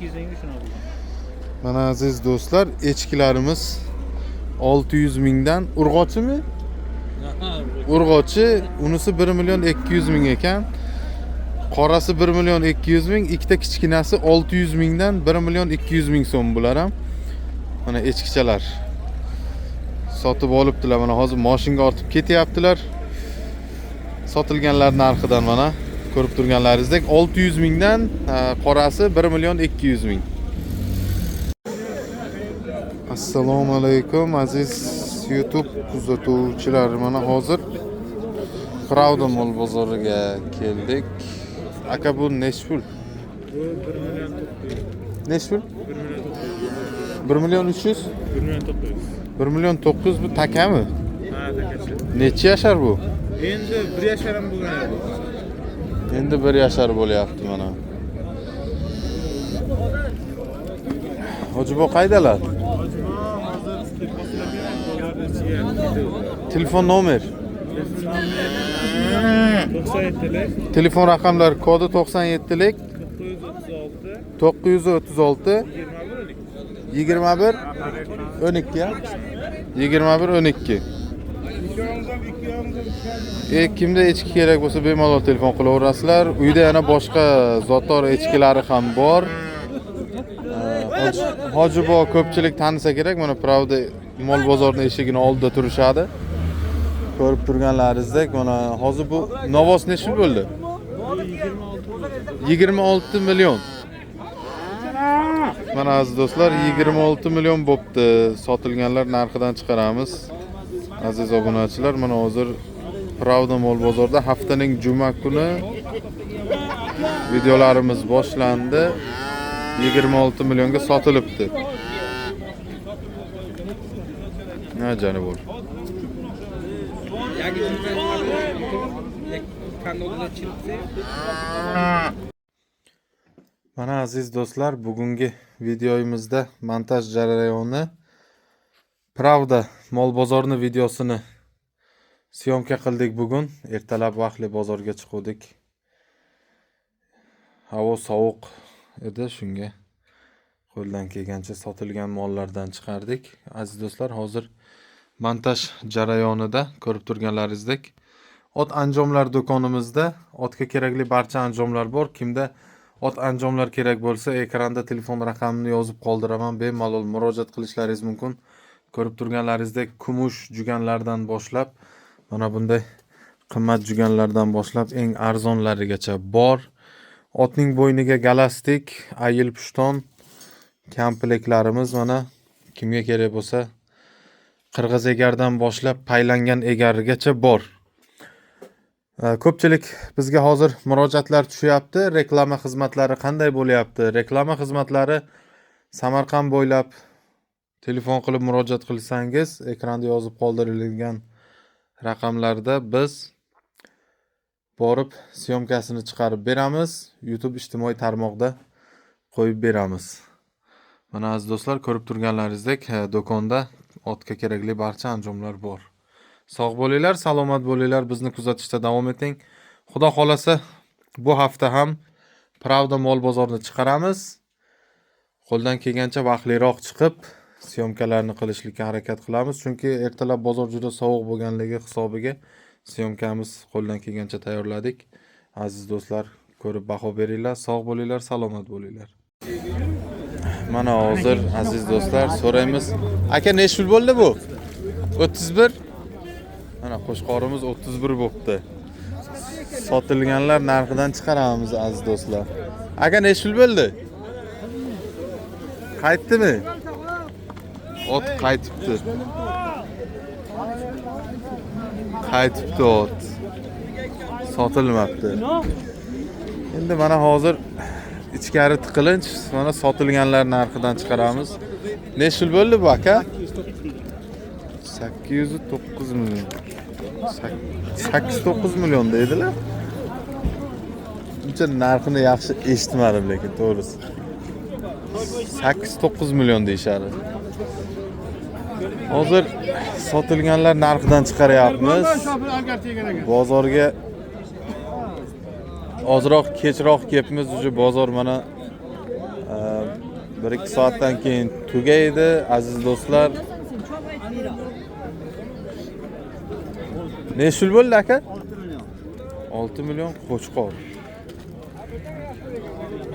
200 mingga shuni oldim. Mana aziz do'stlar, echkilarimiz 600 mingdan urg'ochimi? Urg'ochi, unisi 1 million 200 ming ekan. Qorasi 1 million 200 ming, ikkita kichkinasi 600 mingdan 1 million 200 ming so'm bular ham. Mana echkichalar sotib olibdilar. Mana hozir mashinaga ortib ketyaptilar. Sotilganlar narxidan mana ko'rib turganlaringizdek 600 mingdan, qorasi 1 million 200 ming. Assalomu alaykum aziz YouTube kuzatuvchilar. Mana hozir Pravda mol bozoriga keldik. Aka bu nechi pul? Bu 1 million 900. Nechi pul? 1 million 1 million 900. 300? 1 million 900. 1 million 900 bu takami? Ha, takachi. Necha yashar bu? Endi 1 yashar ham bo'lgan edi. Endi 1 yashar bo'lyapti mana. Hojibo qaydalar? Telefon nomer. 97lik Telefon raqamlari kodi 97lik 936 21 12 21 12. Kimda echki kerak bo'lsa bemalol telefon qilaverasizlar. Uyda yana boshqa zotor echkilari ham bor. Hojibo ko'pchilik tanisa kerak. Mana Pravda mol bozorining eshigini oldida turishadi. Ko'rib turganlaringizdek, mana hozir bu novos nechi bo'ldi? 26 million. Mana aziz do'stlar, 26 million bo'pti. Sotilganlar narxidan chiqaramiz. Aziz obunachilar, mana hozir Pravda mol bozorida haftaning juma kuni videolarimiz boshlandi. 26 millionga sotilibdi. Ne canı bol. Mana aziz do'stlar, bugungi videoyimizda montaj jarayoni Pravda mol bozorni videosini syomka qildik bugun. Ertalab vaqtli bozorga chiqdik. Havo sovuq edi, shunga qo'ldan kelgancha sotilgan mollardan chiqardik. Aziz do'stlar, hozir montaj jarayonida ko'rib turganlaringizdek ot anjomlar do'konimizda otga kerakli barcha anjomlar bor. Kimda ot anjomlar kerak bo'lsa, ekranda telefon raqamini yozib qoldiraman, bemalol murojaat qilishlaringiz mumkin. Ko'rib turganlaringizdek kumush juganlardan boshlab mana bunday qimmat juganlardan boshlab eng arzonlarigacha bor. Otning bo'yniga galastik, ayil pushton kompleklarimiz mana kimga kerak bo'lsa qirg'iz egardan boshlab paylangan egarigacha bor. Ko'pchilik bizga hozir murojaatlar tushyapti. Reklama xizmatlari qanday bo'lyapti? Reklama xizmatlari Samarqand bo'ylab telefon qilib murojaat qilsangiz, ekranda yozib qoldirilgan raqamlarda biz borib syomkasini chiqarib beramiz. YouTube ijtimoiy tarmoqda qo'yib beramiz. Mana aziz do'stlar, ko'rib turganlaringizdek do'konda otga kerakli barcha anjomlar bor. Sog' bo'linglar, salomat bo'linglar, bizni kuzatishda davom eting. Xudo xolasa bu hafta ham Pravda mol bozorini chiqaramiz. Qo'ldan kelgancha vaqtliroq chiqib syomkalarni qilishlikka harakat qilamiz, chunki ertalab bozor juda sovuq bo'lganligi hisobiga syomkamiz qo'ldan kelgancha tayyorladik. Aziz do'stlar, ko'rib baho beringlar, sog' bo'linglar, salomat bo'linglar. Mana hozir aziz do'stlar so'raymiz. Aka nechi pul bo'ldi bu? 31. Mana qo'shqorimiz 31 bo'pti. Sotilganlar narxidan chiqaramiz aziz do'stlar. Aka nechi pul bo'ldi? Qaytdimi? Ot qaytibdi. Qaytibdi ot. Sotilmabdi. Endi mana hozir ichkari tiqilinch, mana sotilganlar narxidan chiqaramiz. Nechi pul bo'ldi bu aka? 809 million. 8-9 million deydilar. Buncha narxini yaxshi eshitmadim lekin to'g'risi. 8-9 million deyishadi. Hozir sotilganlar narxidan chiqaryapmiz. Bozorga ozroq kechroq kelibmiz. Uje bozor mana 1-2 soatdan keyin tugaydi aziz do'stlar. Necha yil bo'ldi aka? 6 million Qo'chqor.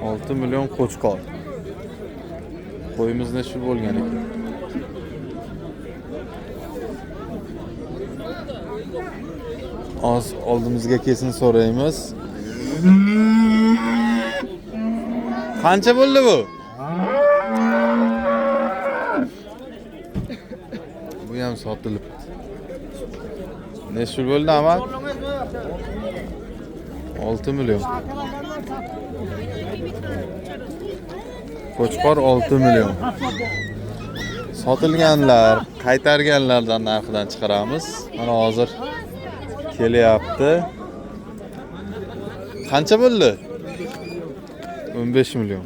6 million Qo'chqor. Qo'yimiz necha yil bo'lgan ekan? Az oldimizga kelsin so'raymiz. Qancha bo'ldi bu? Bu ham sotilibdi. Necha yil bo'ldi amal? 6 million. Qo'chqor 6 million. Sotilganlar, qaytarganlardan narxidan chiqaramiz. Mana hozir kelyapti. Qancha bo'ldi? 15 million.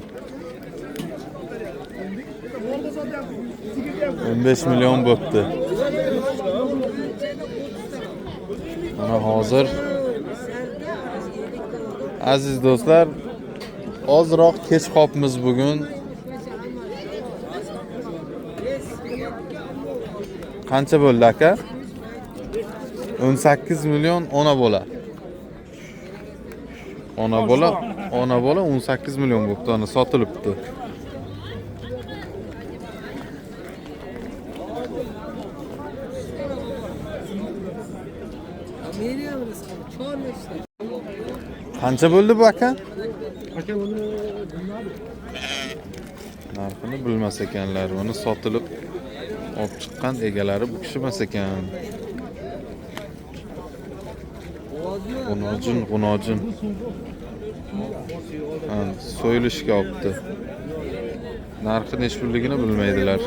15 million bo'pti. Mana hozir aziz do'stlar, ozroq kech qopmiz bugun. Qancha bo'ldi aka? 18 million ona bola. Ona bola 18 million bo'pti, ana sotilibdi. Qancha bo'ldi bu aka? Aka buni Narxini bilmas ekanlar. Buni sotilib olib chiqqan egalari bu kishi emas ekan. G'unojin. So'yilishga olibdi. Narxi necha pulligini bilmaydilar.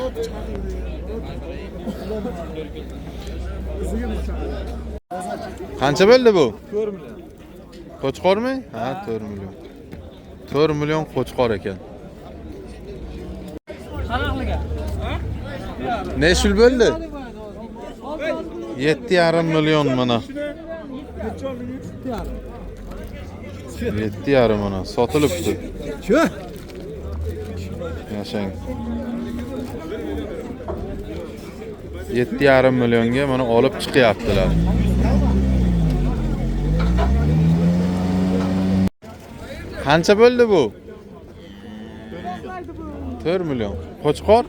Qancha bo'ldi bu? 4 million. Qo'chqormi? Ha, 4 million. 4 million Qo'chqor ekan. Necha yil bo'ldi? 7,5 million mana. 7,5 mana sotilibdi. Shu. Yashang. 7,5 millionga mana olib chiqyaptilar. Qancha bo'ldi bu? 4 million. Qo'chqor?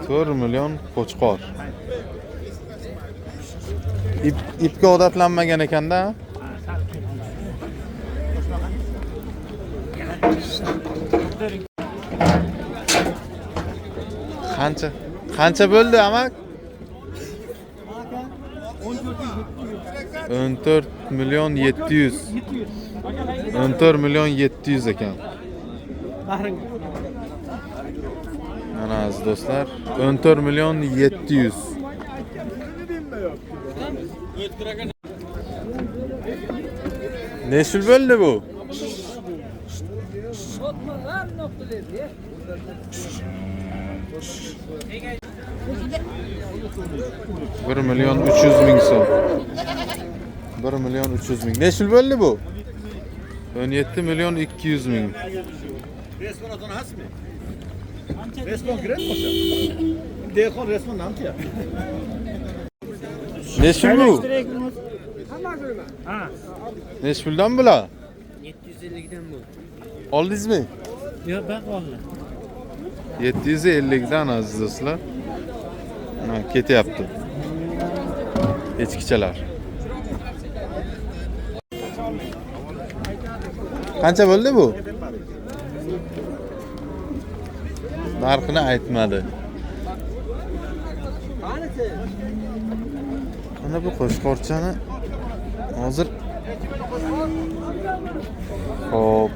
4 million Qo'chqor. İpga odatlanmagan ekanda. Qancha bo'ldi amak? 14 milyon 700. 14 milyon 700 ekan. Mana aziz do'stlar, 14 milyon 700. Necha yil bo'ldi bu? Bir milyon 300 ming so'm. 1 milyon 300 ming. Necha yil bo'ldi bu? 17 milyon 200 ming. Restoran hasmi? Restoran girer mi hocam? Dekor restoran namti ya. Necha yil bu? Ha. Necha yildan bular? 750'den bu. Oldingizmi? Yok ben olmadım. 750 dan aziz do'stlar. Ha, ketyapti. Echkichalar. Qancha bo'ldi bu? Narxini aytmadi. Mana bu qo'shqorchani hozir hop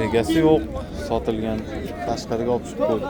egasi yo'q, sotilgan, tashqariga olib chiqib qo'ydi.